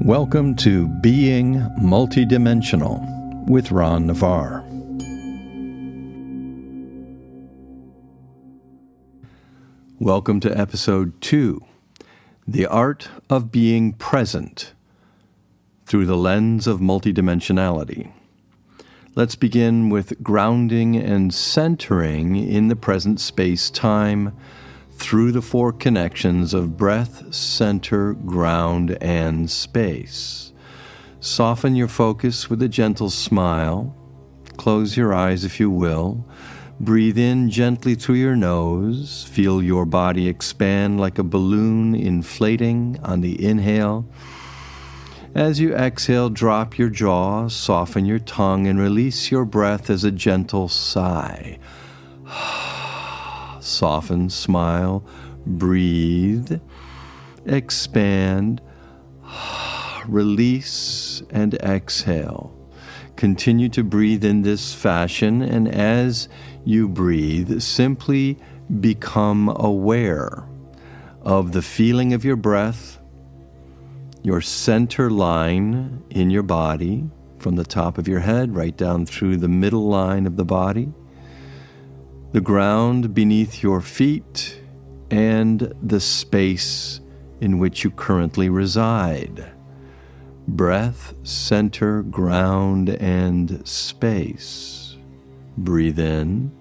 Welcome to Being Multidimensional with Ron Navarre. Welcome to Episode 2, The Art of Being Present Through the Lens of Multidimensionality. Let's begin with grounding and centering in the present space-time through the four connections of breath, center, ground, and space. Soften your focus with a gentle smile. Close your eyes if you will. Breathe in gently through your nose. Feel your body expand like a balloon inflating on the inhale. As you exhale, drop your jaw, soften your tongue, and release your breath as a gentle sigh. Soften, smile, breathe, expand, release, and exhale. Continue to breathe in this fashion, and as you breathe, simply become aware of the feeling of your breath, your center line in your body, from the top of your head right down through the middle line of the body, the ground beneath your feet, and the space in which you currently reside. Breath, center, ground, and space. Breathe in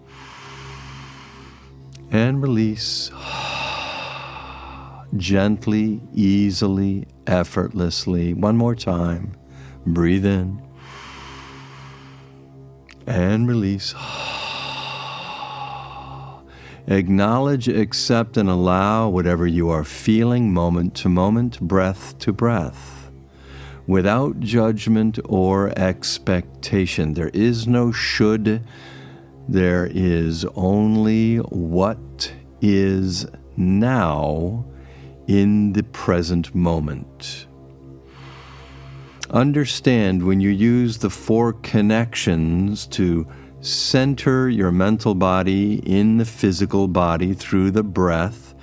and release. Gently, easily, effortlessly. One more time. Breathe in and release. Acknowledge, accept, and allow whatever you are feeling moment to moment, breath to breath, without judgment or expectation. There is no should. There is only what is now in the present moment. Understand when you use the four connections to center your mental body in the physical body through the breath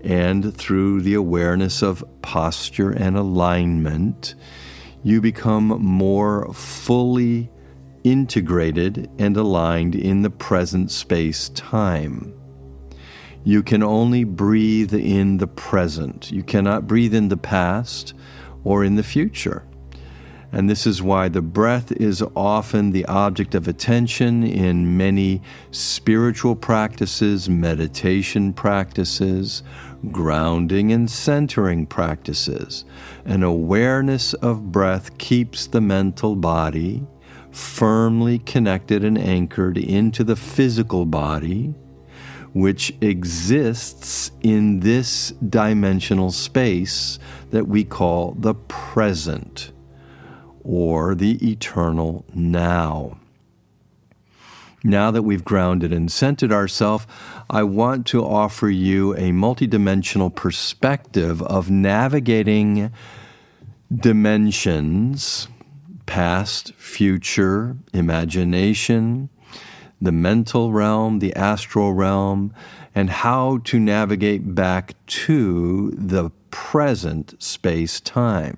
and through the awareness of posture and alignment, you become more fully integrated and aligned in the present space-time. You can only breathe in the present. You cannot breathe in the past or in the future. And this is why the breath is often the object of attention in many spiritual practices, meditation practices, grounding and centering practices. An awareness of breath keeps the mental body firmly connected and anchored into the physical body, which exists in this dimensional space that we call the present, or the eternal now. Now that we've grounded and centered ourselves, I want to offer you a multidimensional perspective of navigating dimensions, past, future, imagination, the mental realm, the astral realm, and how to navigate back to the present space-time.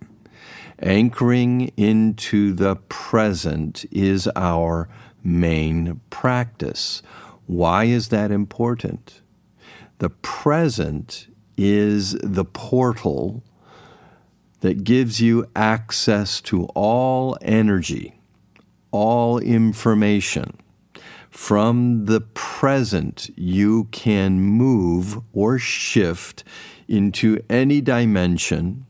Anchoring into the present is our main practice. Why is that important? The present is the portal that gives you access to all energy, all information. From the present, you can move or shift into any dimension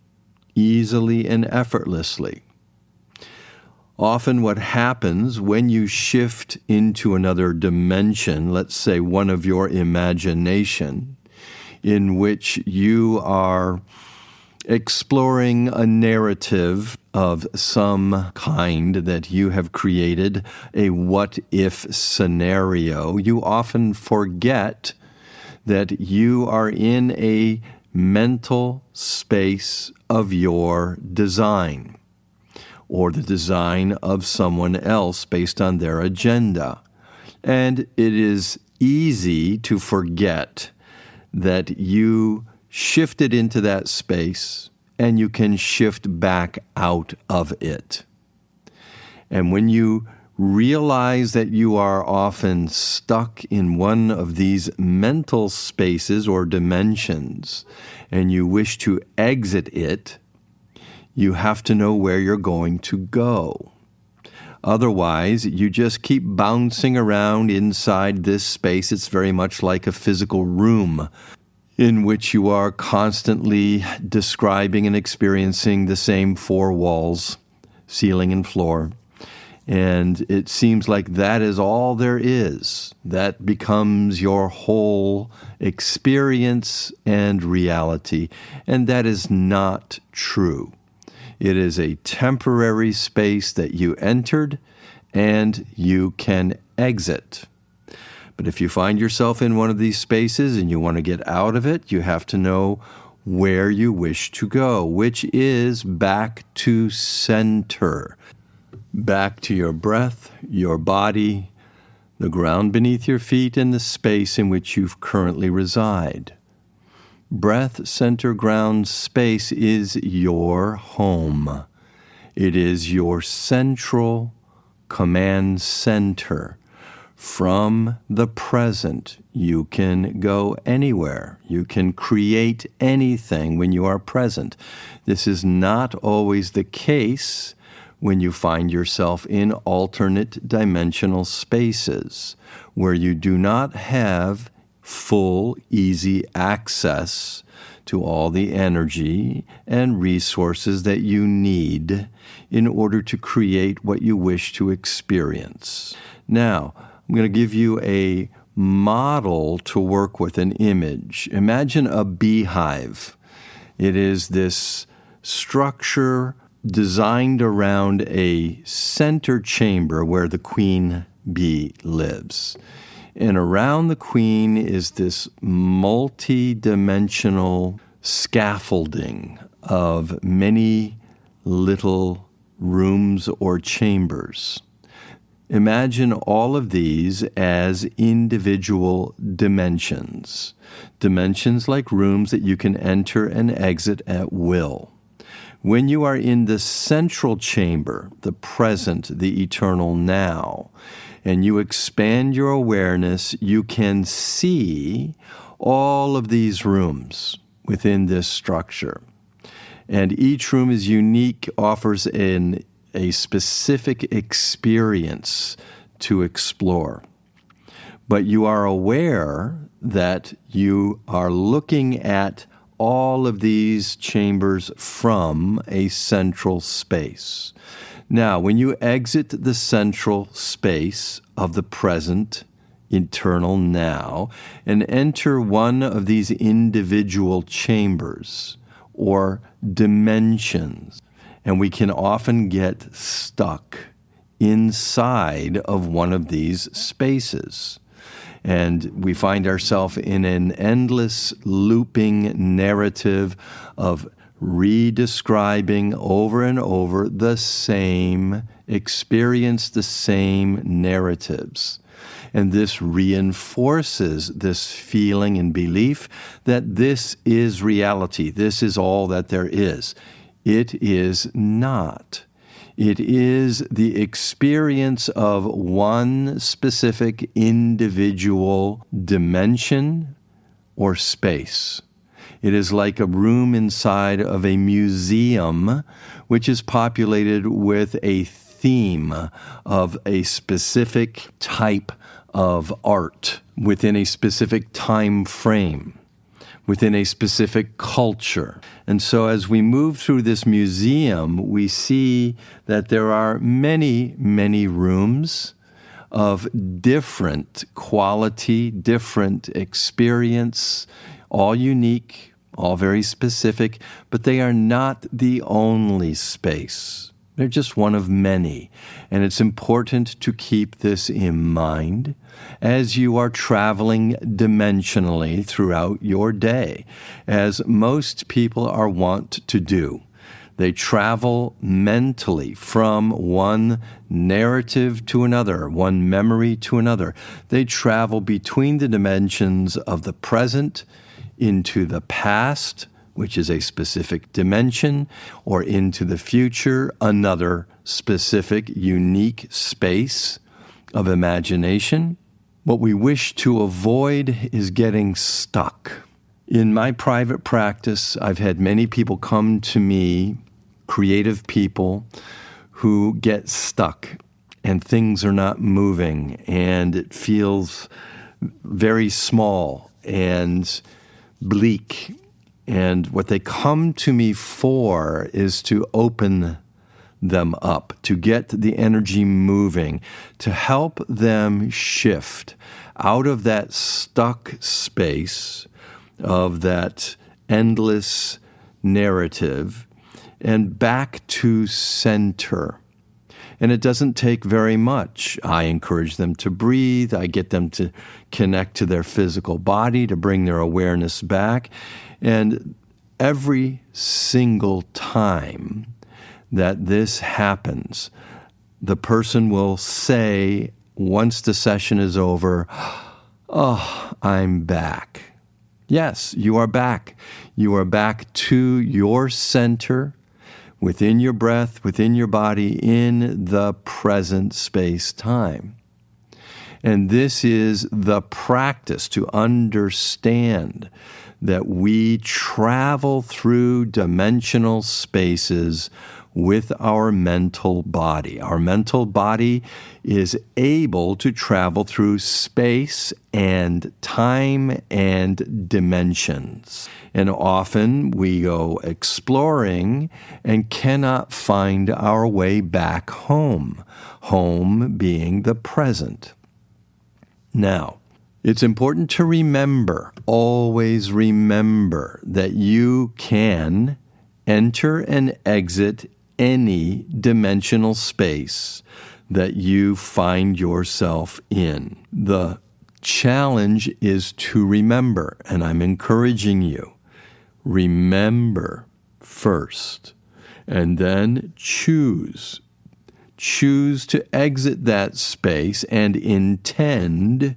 easily and effortlessly. Often what happens when you shift into another dimension, let's say one of your imagination, in which you are exploring a narrative of some kind that you have created, a what-if scenario, you often forget that you are in a mental space of your design, or the design of someone else based on their agenda. And it is easy to forget that you shifted into that space and you can shift back out of it. And when you realize that you are often stuck in one of these mental spaces or dimensions, and you wish to exit it, you have to know where you're going to go. Otherwise, you just keep bouncing around inside this space. It's very much like a physical room in which you are constantly describing and experiencing the same four walls, ceiling and floor. And it seems like that is all there is. That becomes your whole experience and reality. And that is not true. It is a temporary space that you entered and you can exit. But if you find yourself in one of these spaces and you want to get out of it, you have to know where you wish to go, which is back to center. Back to your breath, your body, the ground beneath your feet, and the space in which you currently reside. Breath, center, ground, space is your home. It is your central command center. From the present, you can go anywhere. You can create anything when you are present. This is not always the case when you find yourself in alternate dimensional spaces where you do not have full, easy access to all the energy and resources that you need in order to create what you wish to experience. Now, I'm going to give you a model to work with, an image. Imagine a beehive. It is this structure designed around a center chamber where the queen bee lives. And around the queen is this multi-dimensional scaffolding of many little rooms or chambers. Imagine all of these as individual dimensions. Dimensions like rooms that you can enter and exit at will. When you are in the central chamber, the present, the eternal now, and you expand your awareness, you can see all of these rooms within this structure. And each room is unique, offers a specific experience to explore. But you are aware that you are looking at all of these chambers from a central space. Now, when you exit the central space of the present, eternal now, and enter one of these individual chambers or dimensions, and we can often get stuck inside of one of these spaces. And we find ourselves in an endless looping narrative of redescribing over and over the same experience, the same narratives. And this reinforces this feeling and belief that this is reality. This is all that there is. It is not. It is the experience of one specific individual dimension or space. It is like a room inside of a museum, which is populated with a theme of a specific type of art within a specific time frame, within a specific culture. And so as we move through this museum, we see that there are many, many rooms of different quality, different experience, all unique, all very specific, but they are not the only space. They're just one of many. And it's important to keep this in mind as you are traveling dimensionally throughout your day, as most people are wont to do. They travel mentally from one narrative to another, one memory to another. They travel between the dimensions of the present into the past, which is a specific dimension, or into the future, another specific, unique space of imagination. What we wish to avoid is getting stuck. In my private practice, I've had many people come to me, creative people, who get stuck and things are not moving and it feels very small and bleak. And what they come to me for is to open them up, to get the energy moving, to help them shift out of that stuck space of that endless narrative and back to center. And it doesn't take very much. I encourage them to breathe. I get them to connect to their physical body, to bring their awareness back. And every single time that this happens, the person will say, once the session is over, "Oh, I'm back." Yes, you are back. You are back to your center, within your breath, within your body, in the present space-time. And this is the practice to understand that we travel through dimensional spaces with our mental body. Our mental body is able to travel through space and time and dimensions. And often we go exploring and cannot find our way back home, home being the present. Now, it's important to remember, always remember, that you can enter and exit any dimensional space that you find yourself in. The challenge is to remember, and I'm encouraging you, remember first, and then choose. Choose to exit that space and intend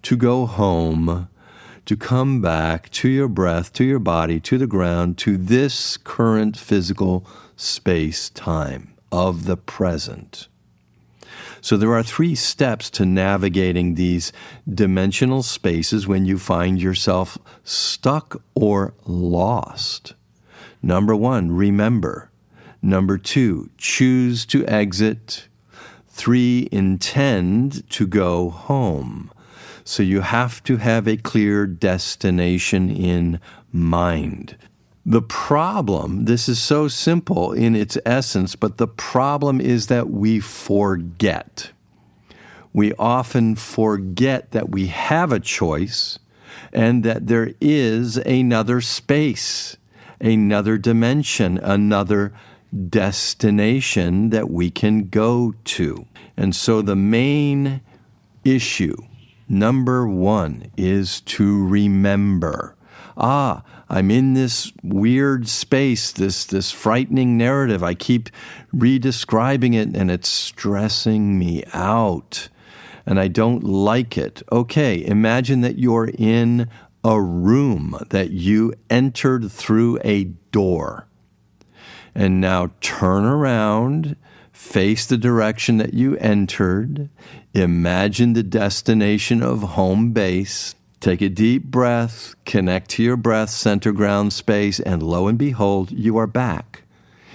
to go home, to come back to your breath, to your body, to the ground, to this current physical space-time of the present. So there are 3 steps to navigating these dimensional spaces when you find yourself stuck or lost. Number 1, remember. Number 2, choose to exit. 3, intend to go home. So you have to have a clear destination in mind. The problem, this is so simple in its essence, but the problem is that we forget. We often forget that we have a choice and that there is another space, another dimension, another destination that we can go to. And so the main issue, number 1, is to remember. I'm in this weird space, this frightening narrative. I keep re-describing it, and it's stressing me out, and I don't like it. Okay, imagine that you're in a room, that you entered through a door. And now turn around, face the direction that you entered, imagine the destination of home base. Take a deep breath, connect to your breath, center ground space, and lo and behold, you are back.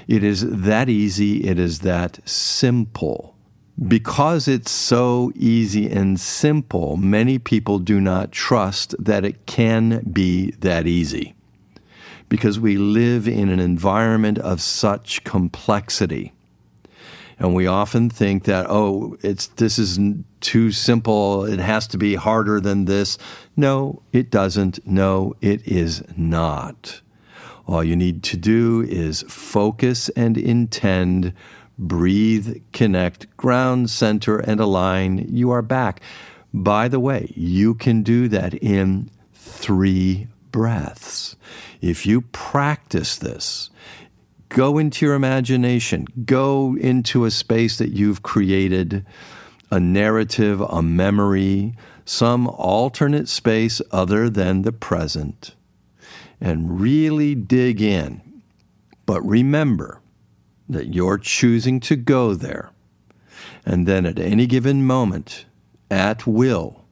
It is that easy. It is that simple. Because it's so easy and simple, many people do not trust that it can be that easy. Because we live in an environment of such complexity. And we often think that, this is too simple, it has to be harder than this. No, it doesn't. No, it is not. All you need to do is focus and intend, breathe, connect, ground, center, and align. You are back. By the way, you can do that in 3 breaths. If you practice this, go into your imagination. Go into a space that you've created, a narrative, a memory, some alternate space other than the present. and really dig in. But remember that you're choosing to go there. And then at any given moment, at will,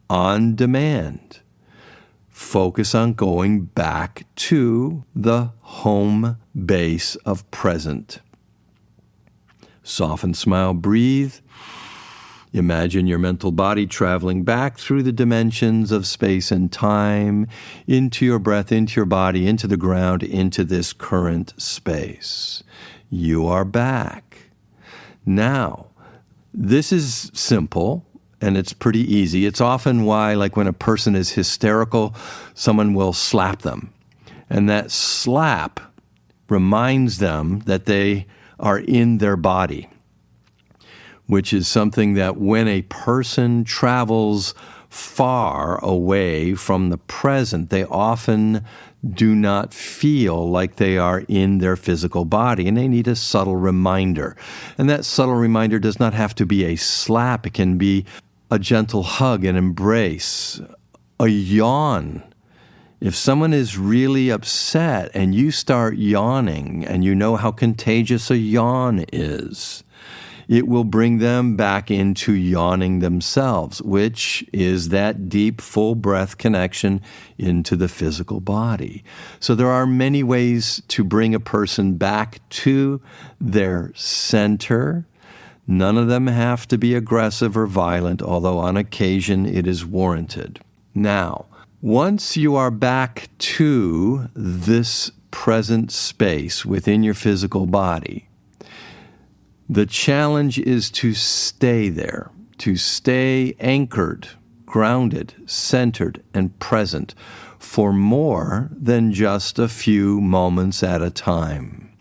on demand, focus on going back to the home base of present. Soften, smile, breathe. Imagine your mental body traveling back through the dimensions of space and time, into your breath, into your body, into the ground, into this current space. You are back. Now, this is simple, and it's pretty easy. It's often why, like when a person is hysterical, someone will slap them. And that slap reminds them that they are in their body, which is something that when a person travels far away from the present, they often do not feel like they are in their physical body, and they need a subtle reminder. And that subtle reminder does not have to be a slap. It can be a gentle hug, an embrace, a yawn. If someone is really upset and you start yawning, and you know how contagious a yawn is, it will bring them back into yawning themselves, which is that deep, full breath connection into the physical body. So there are many ways to bring a person back to their center. None of them have to be aggressive or violent, although on occasion it is warranted. Now, once you are back to this present space within your physical body, the challenge is to stay there, to stay anchored, grounded, centered, and present for more than just a few moments at a time.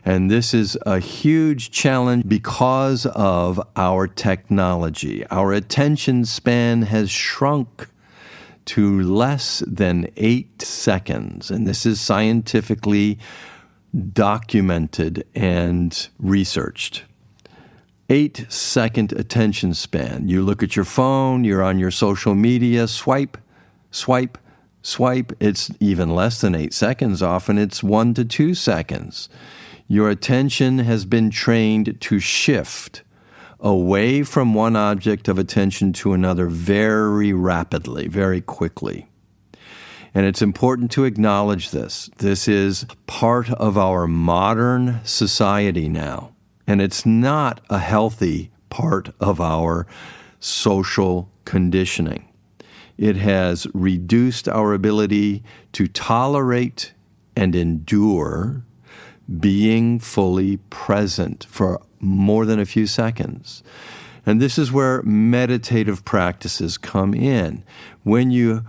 And this is a huge challenge because of our technology. Our attention span has shrunk to less than 8 seconds, and this is scientifically documented and researched. 8-second attention span. You look at your phone, you're on your social media, swipe, swipe, swipe. It's even less than 8 seconds. Often it's 1 to 2 seconds. Your attention has been trained to shift away from one object of attention to another very rapidly, very quickly. And it's important to acknowledge this. This is part of our modern society now. And it's not a healthy part of our social conditioning. It has reduced our ability to tolerate and endure being fully present for more than a few seconds. And this is where meditative practices come in. When you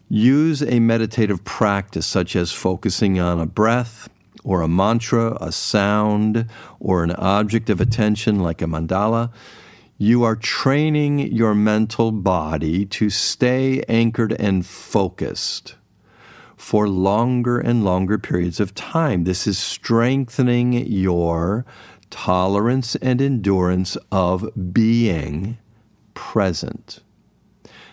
use a meditative practice such as focusing on a breath or a mantra, a sound, or an object of attention like a mandala, you are training your mental body to stay anchored and focused for longer and longer periods of time. This is strengthening your tolerance and endurance of being present.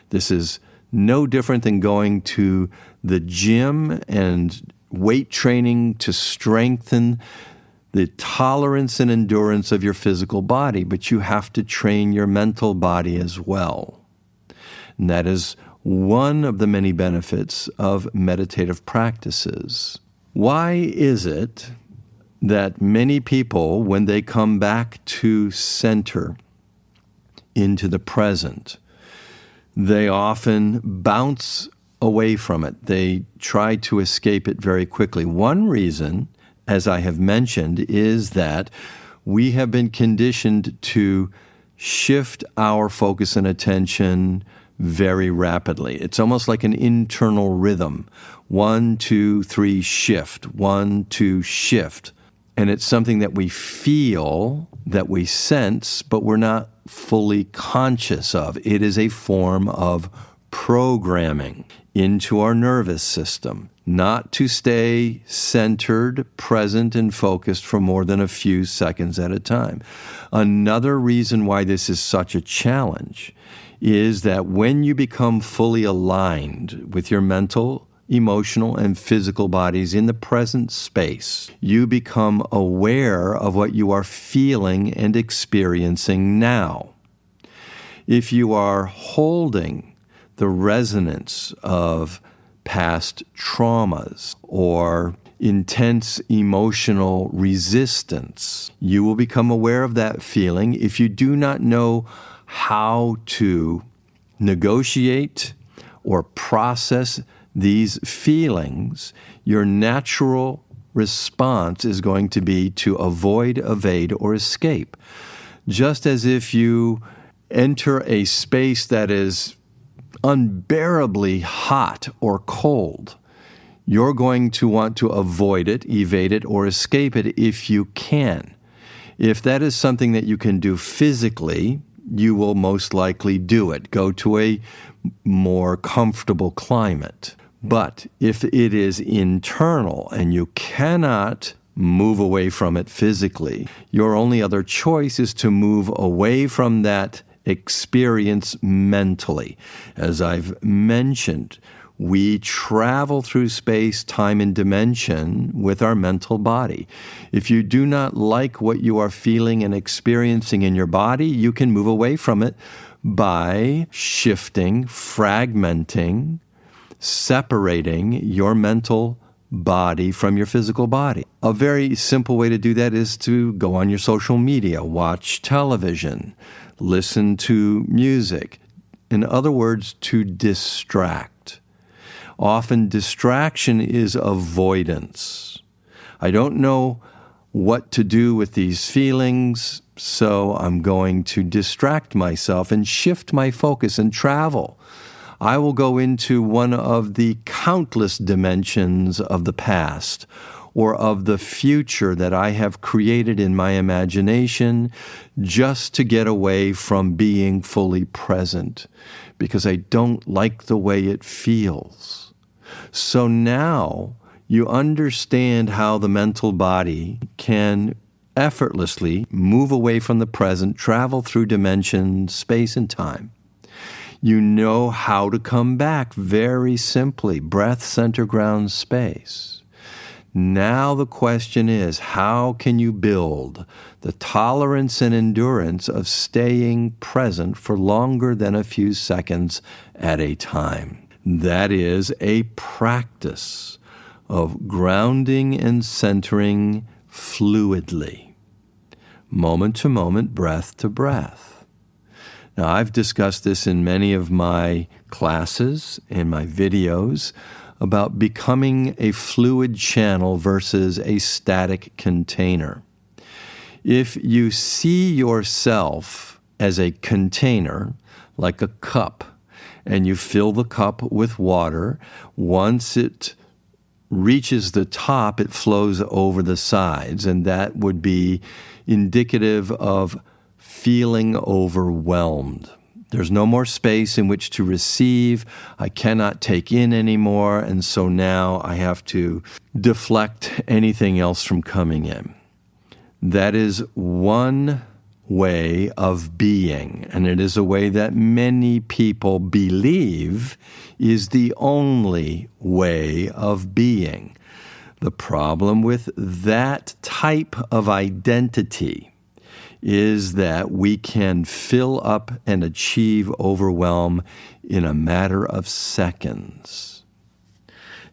This is no different than going to the gym and weight training to strengthen the tolerance and endurance of your physical body, but you have to train your mental body as well. And that is one of the many benefits of meditative practices. Why is it that many people, when they come back to center, into the present, they often bounce away from it? They try to escape it very quickly. One reason, as I have mentioned, is that we have been conditioned to shift our focus and attention very rapidly. It's almost like an internal rhythm. 1, 2, 3, shift. 1, 2, shift. And it's something that we feel, that we sense, but we're not fully conscious of. It is a form of programming into our nervous system, not to stay centered, present, and focused for more than a few seconds at a time. Another reason why this is such a challenge is that when you become fully aligned with your mental emotional, and physical bodies in the present space. You become aware of what you are feeling and experiencing now. If you are holding the resonance of past traumas or intense emotional resistance, you will become aware of that feeling. If you do not know how to negotiate or process these feelings, your natural response is going to be to avoid, evade, or escape. Just as if you enter a space that is unbearably hot or cold, you're going to want to avoid it, evade it, or escape it if you can. If that is something that you can do physically, you will most likely do it. Go to a more comfortable climate. But if it is internal and you cannot move away from it physically, your only other choice is to move away from that experience mentally. As I've mentioned, we travel through space, time, and dimension with our mental body. If you do not like what you are feeling and experiencing in your body, you can move away from it by shifting, fragmenting, separating your mental body from your physical body. A very simple way to do that is to go on your social media, watch television, listen to music. In other words, to distract. Often distraction is avoidance. I don't know what to do with these feelings, so I'm going to distract myself and shift my focus and travel. I will go into one of the countless dimensions of the past or of the future that I have created in my imagination just to get away from being fully present because I don't like the way it feels. So now you understand how the mental body can effortlessly move away from the present, travel through dimensions, space, and time. You know how to come back very simply. Breath, center, ground, space. Now the question is, how can you build the tolerance and endurance of staying present for longer than a few seconds at a time? That is a practice of grounding and centering fluidly, moment to moment, breath to breath. Now, I've discussed this in many of my classes and my videos about becoming a fluid channel versus a static container. If you see yourself as a container, like a cup, and you fill the cup with water, once it reaches the top, it flows over the sides, and that would be indicative of feeling overwhelmed. There's no more space in which to receive. I cannot take in anymore, and so now I have to deflect anything else from coming in. That is one way of being, and it is a way that many people believe is the only way of being. The problem with that type of identity is that we can fill up and achieve overwhelm in a matter of seconds.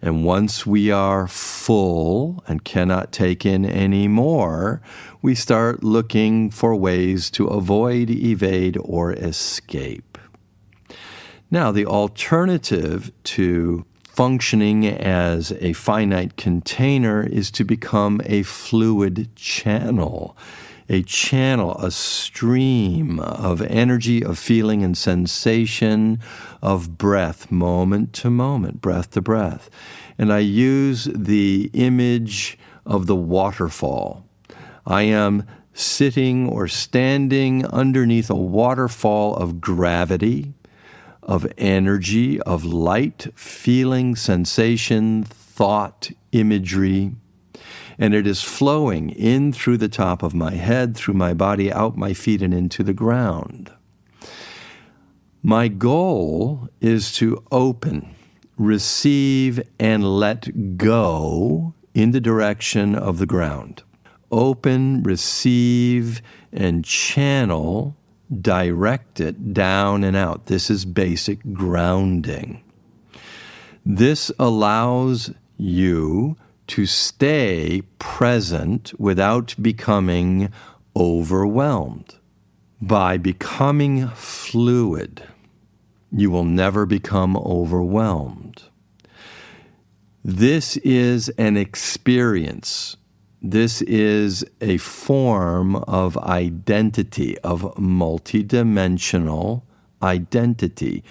And once we are full and cannot take in any more, we start looking for ways to avoid, evade, or escape. Now, the alternative to functioning as a finite container is to become a fluid channel. A channel, a stream of energy, of feeling and sensation, of breath, moment to moment, breath to breath. And I use the image of the waterfall. I am sitting or standing underneath a waterfall of gravity, of energy, of light, feeling, sensation, thought, imagery. And it is flowing in through the top of my head, through my body, out my feet, and into the ground. My goal is to open receive, and let go in the direction of the ground. Open, receive, and channel, direct it down and out. This is basic grounding. This allows you to stay present without becoming overwhelmed. By becoming fluid, you will never become overwhelmed. This is an experience. This is a form of identity, of multidimensional identity.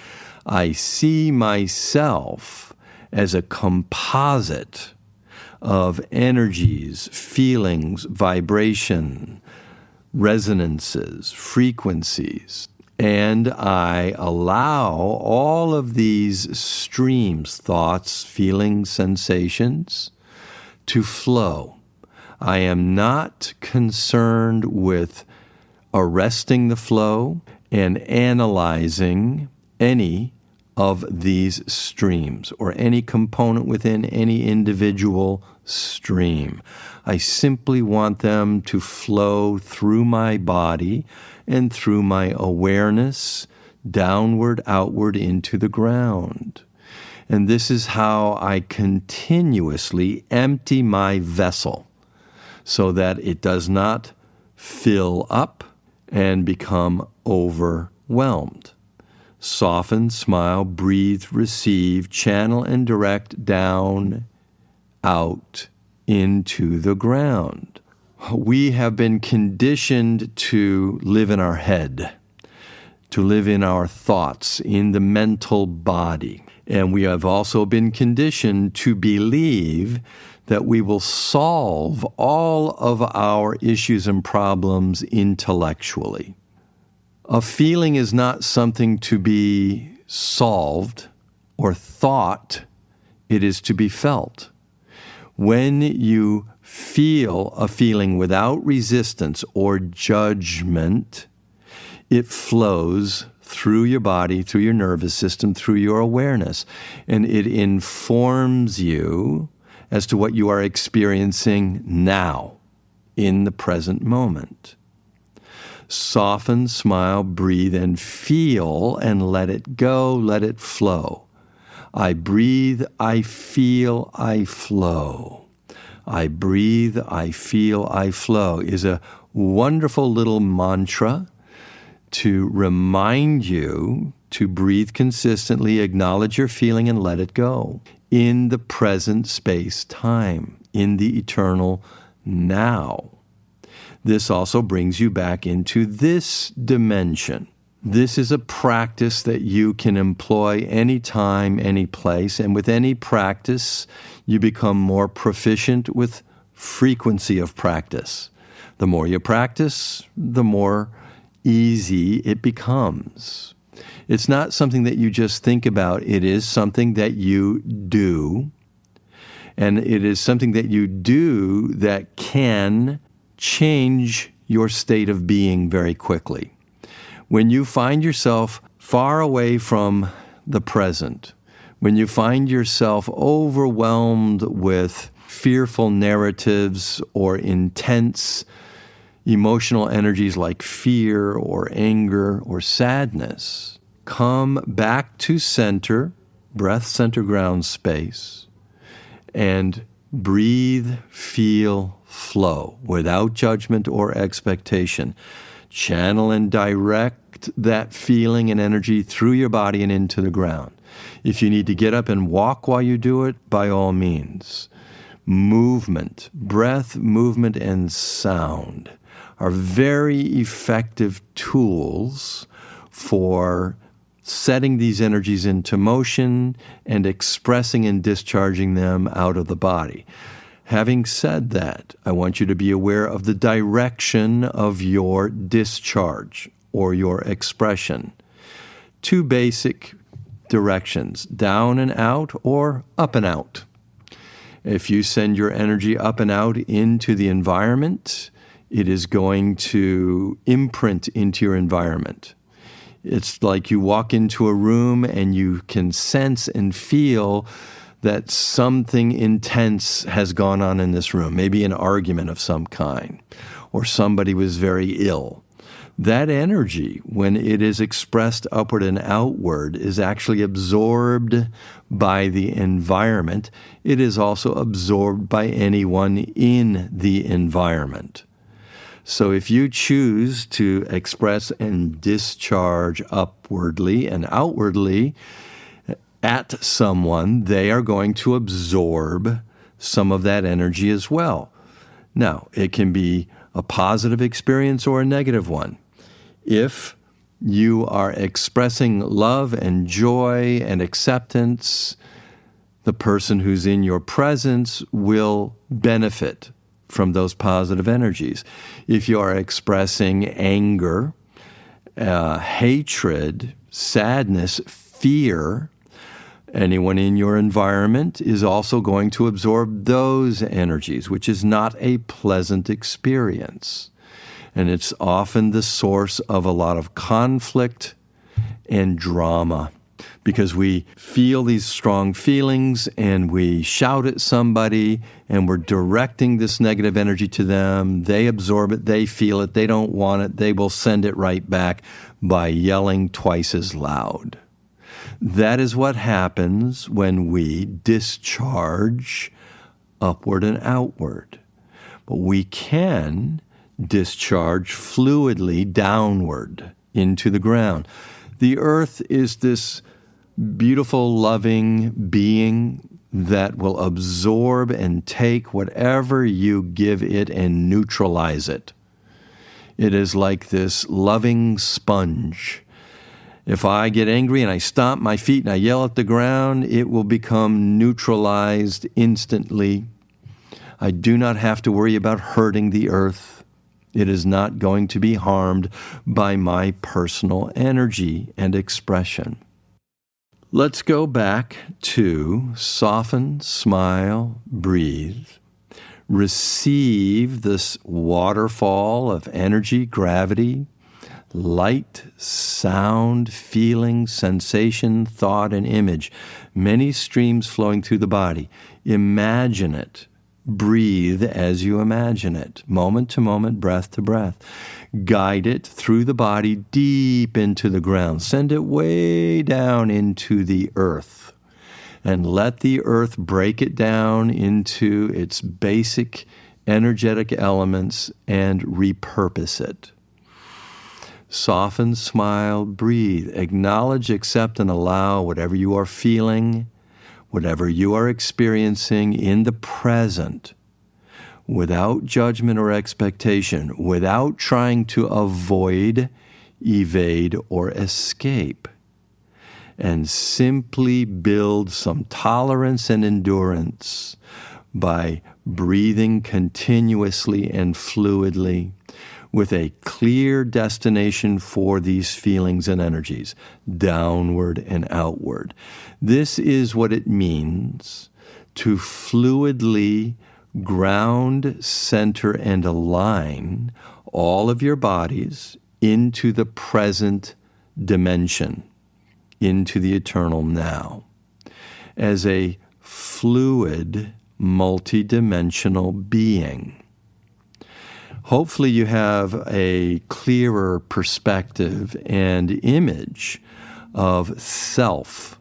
I see myself as a composite of energies, feelings, vibration, resonances, frequencies, and I allow all of these streams, thoughts, feelings, sensations, to flow. I am not concerned with arresting the flow and analyzing any of these streams or any component within any individual stream. I simply want them to flow through my body and through my awareness, downward, outward into the ground. And this is how I continuously empty my vessel so that it does not fill up and become overwhelmed. Soften, smile, breathe, receive, channel, and direct down, out, into the ground. We have been conditioned to live in our head, to live in our thoughts, in the mental body. And we have also been conditioned to believe that we will solve all of our issues and problems intellectually. A feeling is not something to be solved or thought. It is to be felt. When you feel a feeling without resistance or judgment, it flows through your body, through your nervous system, through your awareness, and it informs you as to what you are experiencing now, in the present moment. Soften, smile, breathe, and feel, and let it go, let it flow. I breathe, I feel, I flow. I breathe, I feel, I flow is a wonderful little mantra to remind you to breathe consistently, acknowledge your feeling, and let it go in the present space-time, in the eternal now. This also brings you back into this dimension. This is a practice that you can employ anytime, any place, and with any practice, you become more proficient with frequency of practice. The more you practice, the more easy it becomes. It's not something that you just think about. It is something that you do, and it is something that you do that can change your state of being very quickly. When you find yourself far away from the present, when you find yourself overwhelmed with fearful narratives or intense emotional energies like fear or anger or sadness, come back to center, breath center ground space, and breathe, feel, flow without judgment or expectation. Channel and direct that feeling and energy through your body and into the ground. If you need to get up and walk while you do it, by all means. Movement, breath, movement, and sound are very effective tools for setting these energies into motion and expressing and discharging them out of the body. Having said that, I want you to be aware of the direction of your discharge or your expression. Two basic directions, down and out or up and out. If you send your energy up and out into the environment, it is going to imprint into your environment. It's like you walk into a room and you can sense and feel that something intense has gone on in this room, maybe an argument of some kind, or somebody was very ill. That energy, when it is expressed upward and outward, is actually absorbed by the environment. It is also absorbed by anyone in the environment. So if you choose to express and discharge upwardly and outwardly at someone, they are going to absorb some of that energy as well. Now, it can be a positive experience or a negative one. If you are expressing love and joy and acceptance, the person who's in your presence will benefit from those positive energies. If you are expressing anger, hatred, sadness, fear, anyone in your environment is also going to absorb those energies, which is not a pleasant experience. And it's often the source of a lot of conflict and drama, because we feel these strong feelings and we shout at somebody and we're directing this negative energy to them. They absorb it, they feel it, they don't want it, they will send it right back by yelling twice as loud. That is what happens when we discharge upward and outward. But we can discharge fluidly downward into the ground. The earth is this beautiful, loving being that will absorb and take whatever you give it and neutralize it. It is like this loving sponge. If I get angry and I stomp my feet and I yell at the ground, it will become neutralized instantly. I do not have to worry about hurting the earth. It is not going to be harmed by my personal energy and expression. Let's go back to soften, smile, breathe. Receive this waterfall of energy, gravity, light, sound, feeling, sensation, thought, and image. Many streams flowing through the body. Imagine it. Breathe as you imagine it, moment to moment, breath to breath. Guide it through the body deep into the ground. Send it way down into the earth. And let the earth break it down into its basic energetic elements and repurpose it. Soften, smile, breathe. Acknowledge, accept, and allow whatever you are feeling, whatever you are experiencing in the present, without judgment or expectation, without trying to avoid, evade, or escape. And simply build some tolerance and endurance by breathing continuously and fluidly, with a clear destination for these feelings and energies, downward and outward. This is what it means to fluidly ground, center, and align all of your bodies into the present dimension, into the eternal now, as a fluid, multidimensional being. Hopefully you have a clearer perspective and image of self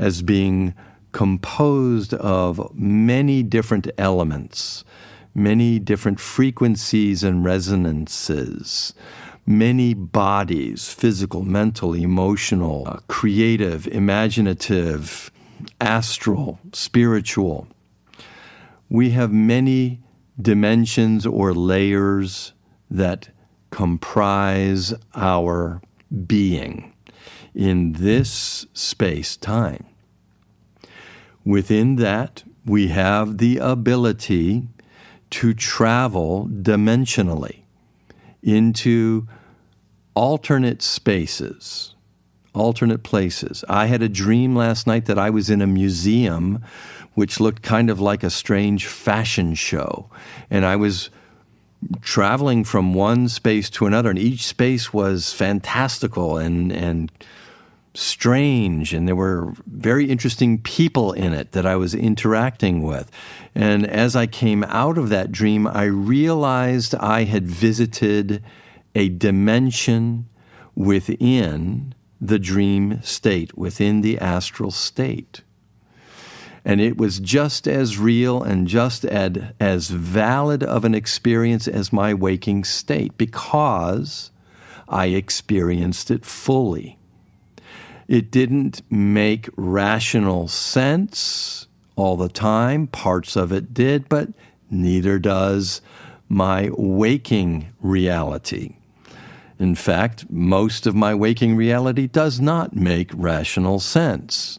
as being composed of many different elements, many different frequencies and resonances, many bodies, physical, mental, emotional, creative, imaginative, astral, spiritual. We have many dimensions or layers that comprise our being in this space-time. Within that, we have the ability to travel dimensionally into alternate spaces, alternate places. I had a dream last night that I was in a museum which looked kind of like a strange fashion show. And I was traveling from one space to another, and each space was fantastical and strange, and there were very interesting people in it that I was interacting with. And as I came out of that dream, I realized I had visited a dimension within the dream state, within the astral state. And it was just as real and just as valid of an experience as my waking state, because I experienced it fully. It didn't make rational sense all the time. Parts of it did, but neither does my waking reality. In fact, most of my waking reality does not make rational sense.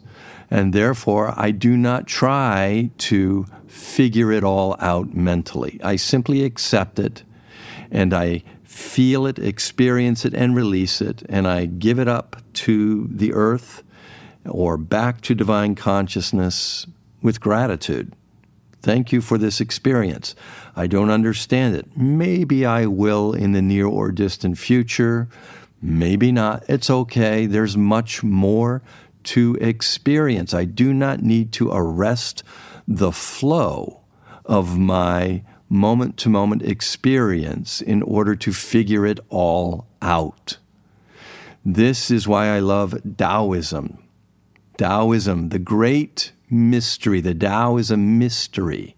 And therefore, I do not try to figure it all out mentally. I simply accept it, and I feel it, experience it, and release it, and I give it up to the earth or back to divine consciousness with gratitude. Thank you for this experience. I don't understand it. Maybe I will in the near or distant future. Maybe not. It's okay. There's much more to experience. I do not need to arrest the flow of my moment-to-moment experience in order to figure it all out. This is why I love Taoism. Taoism, the great mystery. The Tao is a mystery.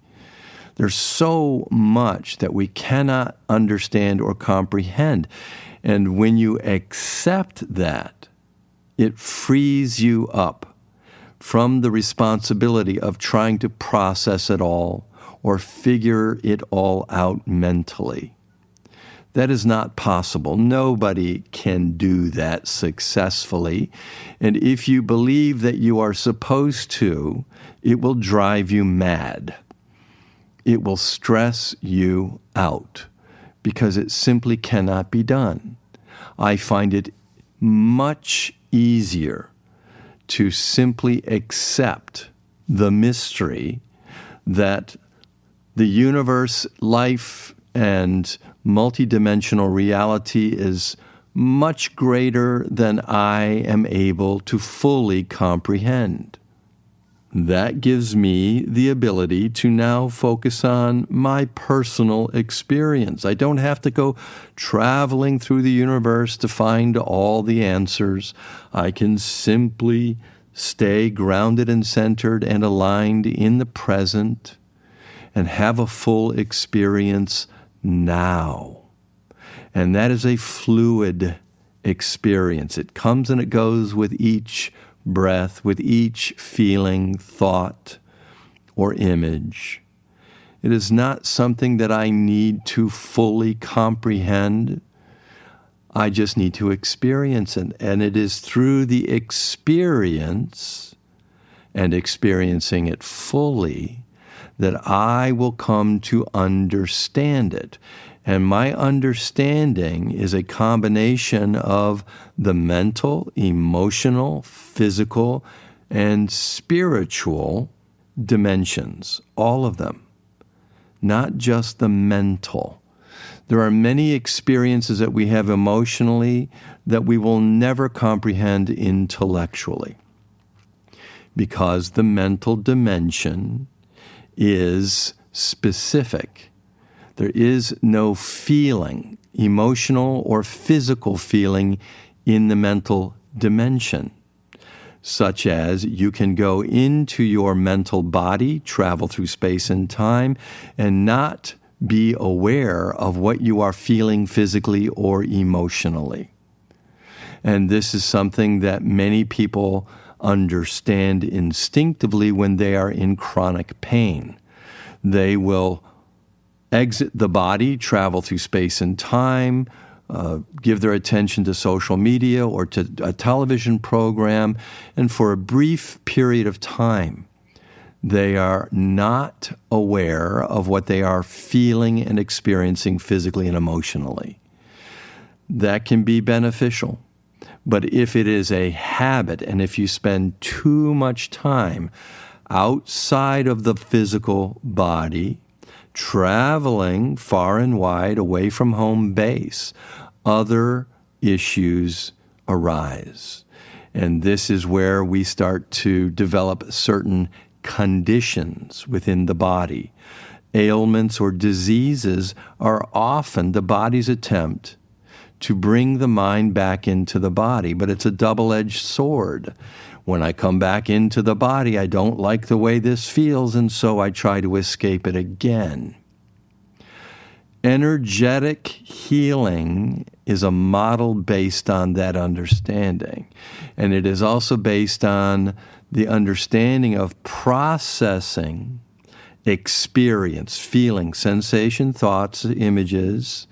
There's so much that we cannot understand or comprehend. And when you accept that, it frees you up from the responsibility of trying to process it all or figure it all out mentally. That is not possible. Nobody can do that successfully. And if you believe that you are supposed to, it will drive you mad. It will stress you out because it simply cannot be done. I find it much easier to simply accept the mystery that the universe, life, and multidimensional reality is much greater than I am able to fully comprehend. That gives me the ability to now focus on my personal experience. I don't have to go traveling through the universe to find all the answers. I can simply stay grounded and centered and aligned in the present and have a full experience now. And that is a fluid experience. It comes and it goes with each breath, with each feeling, thought, or image. It is not something that I need to fully comprehend. I just need to experience it. And it is through the experience and experiencing it fully that I will come to understand it. And my understanding is a combination of the mental, emotional, physical, and spiritual dimensions, all of them, not just the mental. There are many experiences that we have emotionally that we will never comprehend intellectually, because the mental dimension is specific. There is no feeling, emotional or physical feeling, in the mental dimension, such as you can go into your mental body, travel through space and time, and not be aware of what you are feeling physically or emotionally. And this is something that many people understand instinctively when they are in chronic pain. They will exit the body, travel through space and time, give their attention to social media or to a television program, and for a brief period of time, they are not aware of what they are feeling and experiencing physically and emotionally. That can be beneficial. But if it is a habit, and if you spend too much time outside of the physical body, traveling far and wide away from home base, other issues arise. And this is where we start to develop certain conditions within the body. Ailments or diseases are often the body's attempt to bring the mind back into the body, but it's a double-edged sword. When I come back into the body, I don't like the way this feels, and so I try to escape it again. Energetic healing is a model based on that understanding, and it is also based on the understanding of processing experience, feeling, sensation, thoughts, images,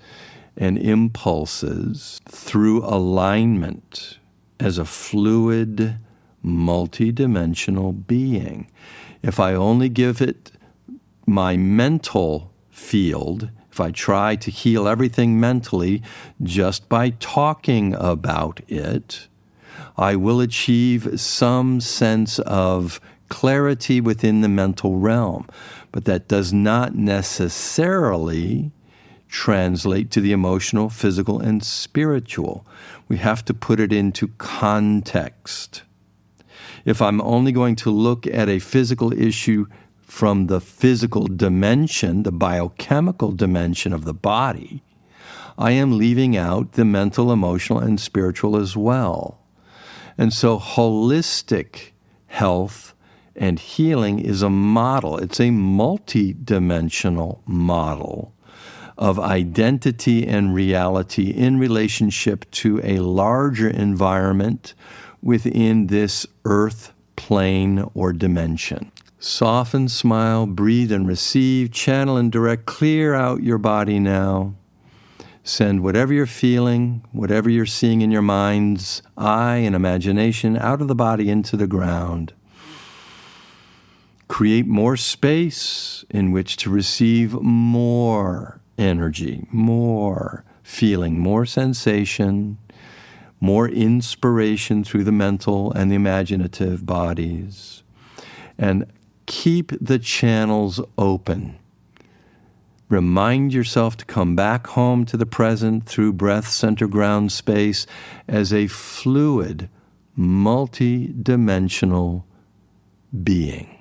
and impulses through alignment as a fluid, multidimensional being. If I only give it my mental field, if I try to heal everything mentally just by talking about it, I will achieve some sense of clarity within the mental realm. But that does not necessarily translate to the emotional, physical, and spiritual. We have to put it into context. If I'm only going to look at a physical issue from the physical dimension, the biochemical dimension of the body, I am leaving out the mental, emotional, and spiritual as well. And so holistic health and healing is a model. It's a multidimensional model of identity and reality in relationship to a larger environment within this earth plane or dimension. Soften, smile, breathe and receive, channel and direct, clear out your body now. Send whatever you're feeling, whatever you're seeing in your mind's eye and imagination out of the body into the ground. Create more space in which to receive more energy, more feeling, more sensation, more inspiration through the mental and the imaginative bodies. And keep the channels open. Remind yourself to come back home to the present through breath, center, ground, space as a fluid, multi-dimensional being.